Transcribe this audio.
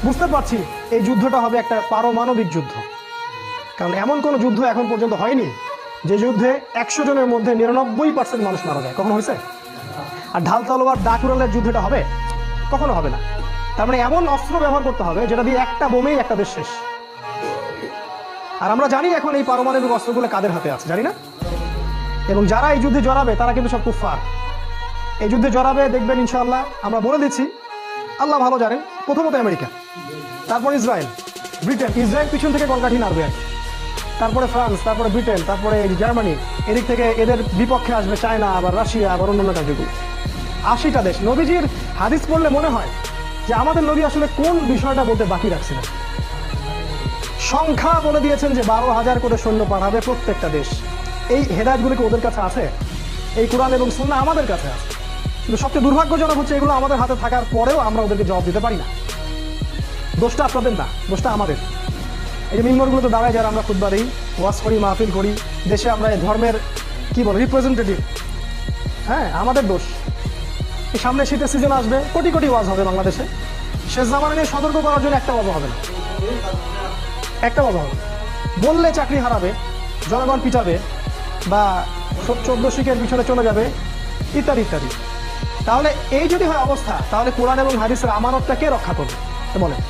বুঝতে পারছি এই যুদ্ধটা হবে একটা পারমাণবিক যুদ্ধ, কারণ এমন কোনো যুদ্ধ এখন পর্যন্ত হয়নি যে যুদ্ধে 100 জনের মধ্যে 99% মানুষ মারা যায়। কখনো হয়েছে? আর ঢাল তলোয়ার দাকুরালের যুদ্ধটা হবে? কখনো হবে না। তার মানে এমন অস্ত্র ব্যবহার করতে হবে যেটা দিয়ে একটা বোমেই একটা দেশ শেষ। আর আমরা জানি এখন এই পারমাণবিক অস্ত্রগুলো কাদের হাতে আছে, জানি না? এবং যারা এই যুদ্ধে জড়াবে তারা কিন্তু সব কুফফার। এই যুদ্ধে জড়াবে দেখবেন ইনশাআল্লাহ, আমরা বলে দিচ্ছি, আল্লাহ ভালো জানেন, প্রথমত আমেরিকা, তারপর ইসরায়েল, ব্রিটেন। ইসরায়েল পিছন থেকে কলকাঠি নাড়বে, তারপরে ফ্রান্স, তারপরে ব্রিটেন, তারপরে জার্মানি। এদিক থেকে এদের বিপক্ষে আসবে চায়না, আবার রাশিয়া, আবার অন্যান্য কান্ট্রিগুলো। 80টা দেশ। নবীজির হাদিস পড়লে মনে হয় যে আমাদের নবী আসলে কোন বিষয়টা বলতে বাকি রাখছিলেন। সংখ্যা বলে দিয়েছেন যে 12,000 করে সৈন্য পাঠাবে প্রত্যেকটা দেশ। এই হেদায়েতগুলো কি ওদের কাছে আছে? এই কোরআন এবং সুন্নাহ আমাদের কাছে আছে, কিন্তু সবচেয়ে দুর্ভাগ্যজনক হচ্ছে এগুলো আমাদের হাতে থাকার পরেও আমরা ওদেরকে জবাব দিতে পারি না। দোষটা আপনাদের না, দোষটা আমাদের। এই যে মিম্বরগুলো তো দাঁড়ায়, যারা আমরা খুতবা দিই, ওয়াজ করি, মাহফিল করি, দেশে আমরা এই ধর্মের কি বলে রিপ্রেজেন্টেটিভ, হ্যাঁ, আমাদের দোষ। এই সামনে শীতের সিজন আসবে, কোটি কোটি ওয়াজ হবে বাংলাদেশে। শেষ জামানা নিয়ে সতর্ক করার জন্য একটা ওয়াজ হবে না, একটা ওয়াজ হবে। বললে চাকরি হারাবে, জনগণ পিটাবে, বা 14 শিখের পিছনে চলে যাবে, ইত্যাদি ইত্যাদি। তাহলে এই যদি হয় অবস্থা, তাহলে কোরআন এবং হাদিসের আমানতটা কে রক্ষা করবে বলেন?